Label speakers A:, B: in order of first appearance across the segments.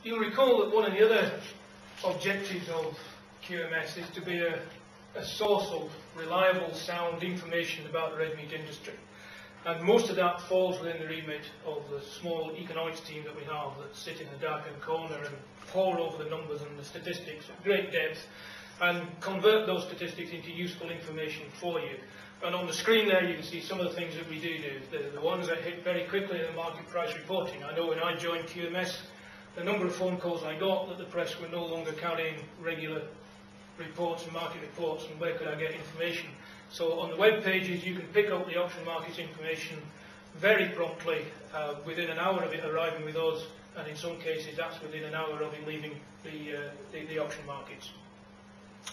A: You'll recall that one of the other objectives of QMS is to be a source of reliable, sound information about the red meat industry. And most of that falls within the remit of the small economics team that we have that sit in the darkened corner and pore over the numbers and the statistics at great depth and convert those statistics into useful information for you. And on the screen there you can see some of the things that we do. The ones that hit very quickly are the market price reporting. I know when I joined QMS, the number of phone calls I got that the press were no longer carrying regular reports and market reports, and where could I get information. So on the web pages you can pick up the option markets information very promptly, within an hour of it arriving with us, and in some cases that's within an hour of it leaving the auction markets.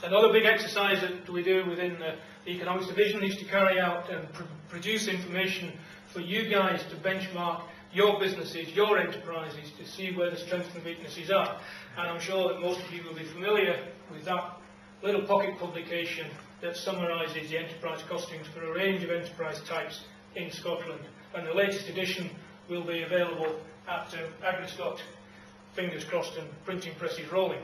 A: Another big exercise that we do within the economics division is to carry out and produce information for you guys to benchmark your businesses, your enterprises, to see where the strengths and weaknesses are. And I'm sure that most of you will be familiar with that little pocket publication that summarises the enterprise costings for a range of enterprise types in Scotland. And the latest edition will be available at AgriScot, fingers crossed and printing presses rolling.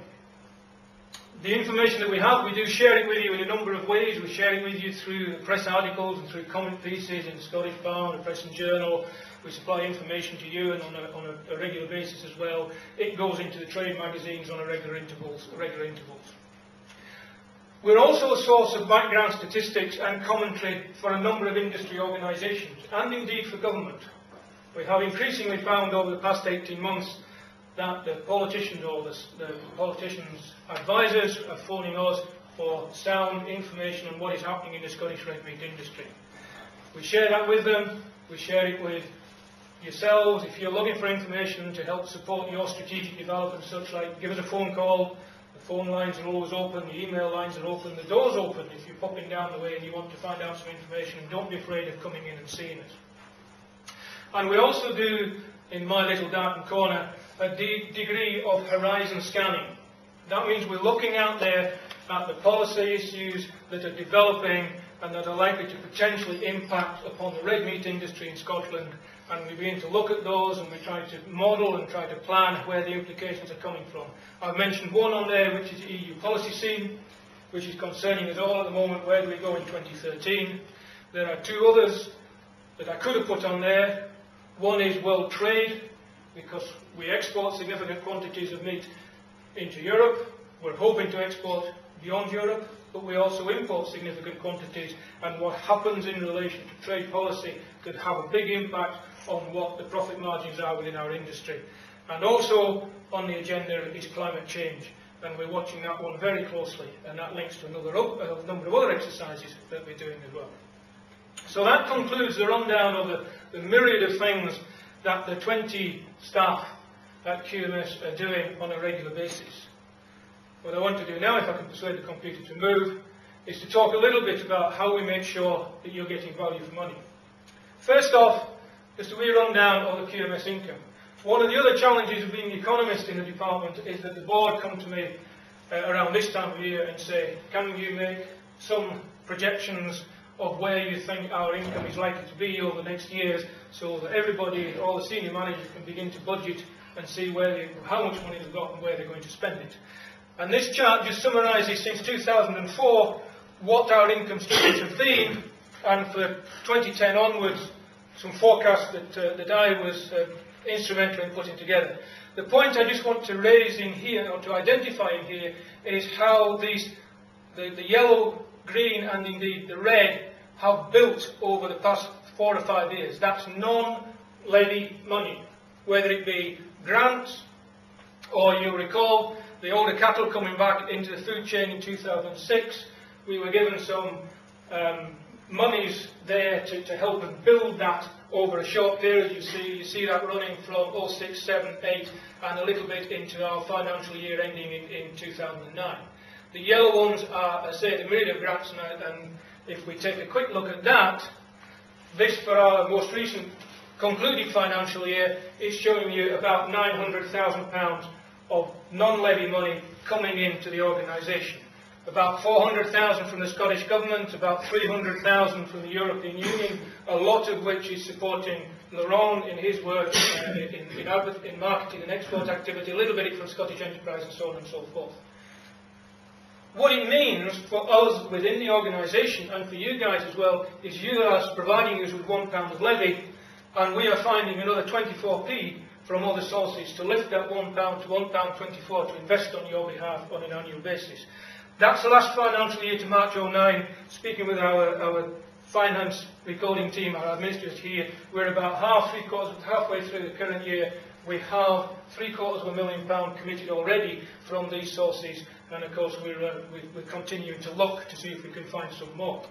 A: The information that we have, we do share it with you in a number of ways. We share it with you through press articles and through comment pieces in the Scottish Bar, the Press and Journal. We supply information to you and on a regular basis as well. It goes into the trade magazines on regular intervals. We're also a source of background statistics and commentary for a number of industry organisations and indeed for government. We have increasingly found over the past 18 months that the politicians or the politicians' advisors are phoning us for sound information on what is happening in the Scottish red meat industry. We share that with them, we share it with yourselves. If you're looking for information to help support your strategic development, such like, give us a phone call. The phone lines are always open, the email lines are open, the door's open if you're popping down the way and you want to find out some information. Don't be afraid of coming in and seeing it. And we also do, in my little darkened corner, a degree of horizon scanning. That means we're looking out there at the policy issues that are developing and that are likely to potentially impact upon the red meat industry in Scotland, and we begin to look at those and we try to model and try to plan where the implications are coming from. I've mentioned one on there, which is the EU policy scene, which is concerning us all at the moment. Where do we go in 2013? There are two others that I could have put on there. One is world trade, because we export significant quantities of meat into Europe. We're hoping to export beyond Europe, but we also import significant quantities, and what happens in relation to trade policy could have a big impact on what the profit margins are within our industry. And also on the agenda is climate change, and we're watching that one very closely, and that links to a number of other exercises that we're doing as well. So that concludes the rundown of the myriad of things that the 20 staff at QMS are doing on a regular basis. What I want to do now, if I can persuade the computer to move, is to talk a little bit about how we make sure that you're getting value for money. First off, just a wee rundown of the QMS income. One of the other challenges of being the economist in the department is that the board come to me around this time of year and say, can you make some projections of where you think our income is likely to be over the next years, so that everybody, all the senior managers, can begin to budget and see how much money they've got and where they're going to spend it. And this chart just summarises since 2004 what our income streams have been, and for 2010 onwards some forecasts that I was instrumental in putting together. The point I just want to raise in here, or to identify in here, is how the yellow, green and indeed the red have built over the past 4 or 5 years. That's non-levy money, whether it be grants, or you'll recall the older cattle coming back into the food chain in 2006. We were given some monies there to help and build that over a short period. You see that running from 06, 7, 8 and a little bit into our financial year ending in 2009. The yellow ones are, I say, the myriad of grants, and if we take a quick look at that, this for our most recent concluding financial year is showing you about £900,000 of non-levy money coming into the organisation. about 400,000 from the Scottish Government, about 300,000 from the European Union, a lot of which is supporting Laurent in his work in marketing and export activity, a little bit from Scottish Enterprise and so on and so forth. What it means for us within the organisation and for you guys as well is you are providing us with £1 of levy, and we are finding another 24p from other sources to lift that £1 to £1.24 to invest on your behalf on an annual basis. That's the last financial year to March 09. Speaking with our finance recording team, our administrators here, we're about halfway through the current year. We have £750,000 committed already from these sources, and of course we're continuing to look to see if we can find some more.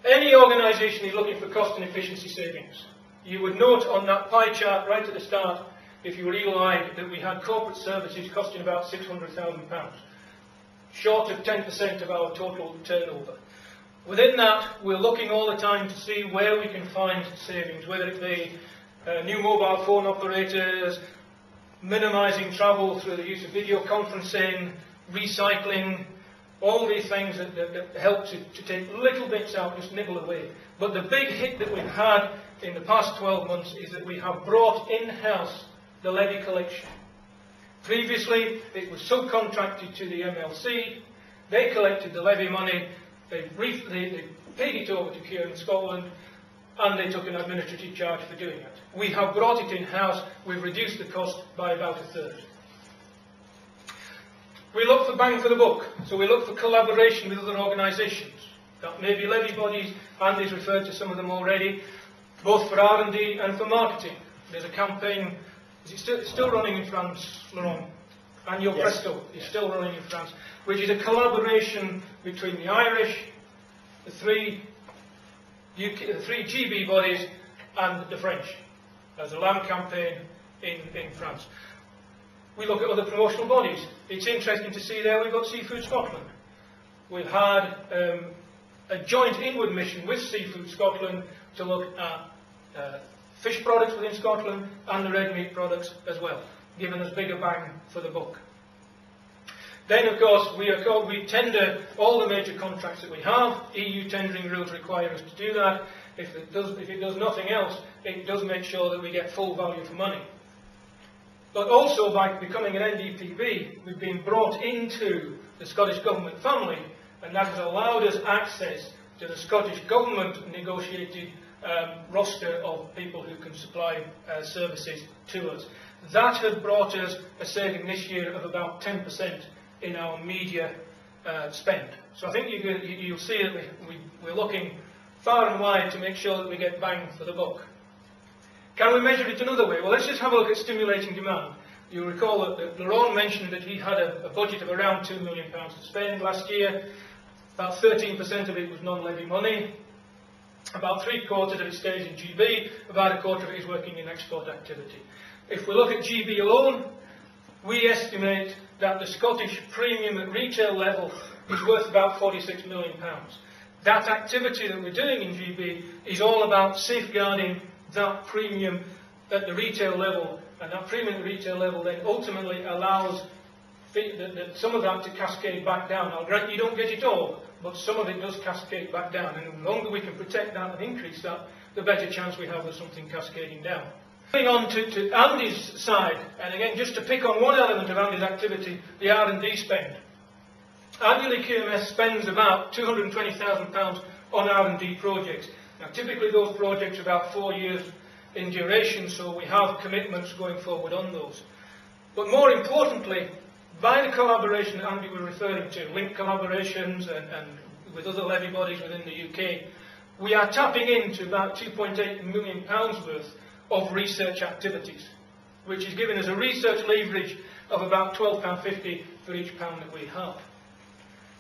A: Any organisation is looking for cost and efficiency savings. You would note on that pie chart right at the start, if you were eagle-eyed, that we had corporate services costing about £600,000, short of 10% of our total turnover. Within that, we're looking all the time to see where we can find savings, whether it be new mobile phone operators, minimising travel through the use of video conferencing, recycling, all these things that help to take little bits out, just nibble away. But the big hit that we've had in the past 12 months is that we have brought in-house the Levy Collection. Previously, it was subcontracted to the MLC. They collected the levy money, they paid it over to Care in Scotland, and they took an administrative charge for doing it. We have brought it in-house. We've reduced the cost by about a third. We look for bang for the buck, so we look for collaboration with other organisations. That may be levy bodies, Andy's referred to some of them already, both for R&D and for marketing. There's a campaign, is it still running in France, Laurent? Annual
B: Yes.
A: Presto is still running in France, which is a collaboration between the Irish, the three GB bodies, and the French. There's a LAM campaign in France. We look at other promotional bodies. It's interesting to see there we've got Seafood Scotland. We've had a joint inward mission with Seafood Scotland to look at fish products within Scotland and the red meat products as well, giving us bigger bang for the buck. Then, of course, we tender all the major contracts that we have. EU tendering rules require us to do that. If it does nothing else, it does make sure that we get full value for money. But also, by becoming an NDPB, we've been brought into the Scottish Government family, and that has allowed us access to the Scottish Government negotiated roster of people who can supply services to us. That has brought us a saving this year of about 10% in our media spend. So I think you'll see that we're looking far and wide to make sure that we get bang for the buck. Can we measure it another way? Well, let's just have a look at stimulating demand. You'll recall that Laurent mentioned that he had a budget of around £2 million to spend last year. About 13% of it was non-levy money. About 3/4 of it stays in GB. About 1/4 of it is working in export activity. If we look at GB alone, we estimate that the Scottish premium at retail level is worth about £46 million. That activity that we're doing in GB is all about safeguarding that premium at the retail level, and that premium at the retail level then ultimately allows some of that to cascade back down. I'll grant you don't get it all, but some of it does cascade back down, and the longer we can protect that and increase that, the better chance we have of something cascading down. Moving on to Andy's side, and again just to pick on one element of Andy's activity, the R&D spend. Annually QMS spends about £220,000 on R&D projects. Now typically those projects are about 4 years in duration, so we have commitments going forward on those. But more importantly, by the collaboration that Andy was referring to, linked collaborations and with other levy bodies within the UK, we are tapping into about £2.8 million worth of research activities, which is giving us a research leverage of about £12.50 for each pound that we have.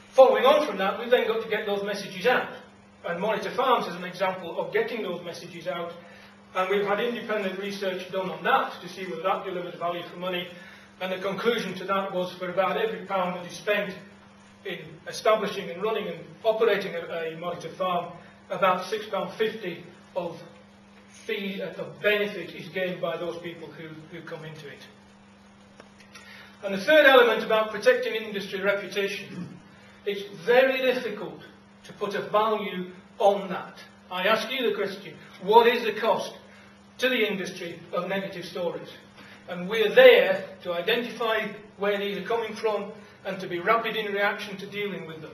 A: Following on from that, we've then got to get those messages out. And Monitor Farms is an example of getting those messages out. And we've had independent research done on that to see whether that delivers value for money. And the conclusion to that was for about every pound that is spent in establishing and running and operating a Monitor Farm, about £6.50 of fee of benefit is gained by those people who come into it. And the third element about protecting industry reputation, it's very difficult to put a value on that. I ask you the question, what is the cost to the industry of negative stories? And we're there to identify where these are coming from and to be rapid in reaction to dealing with them.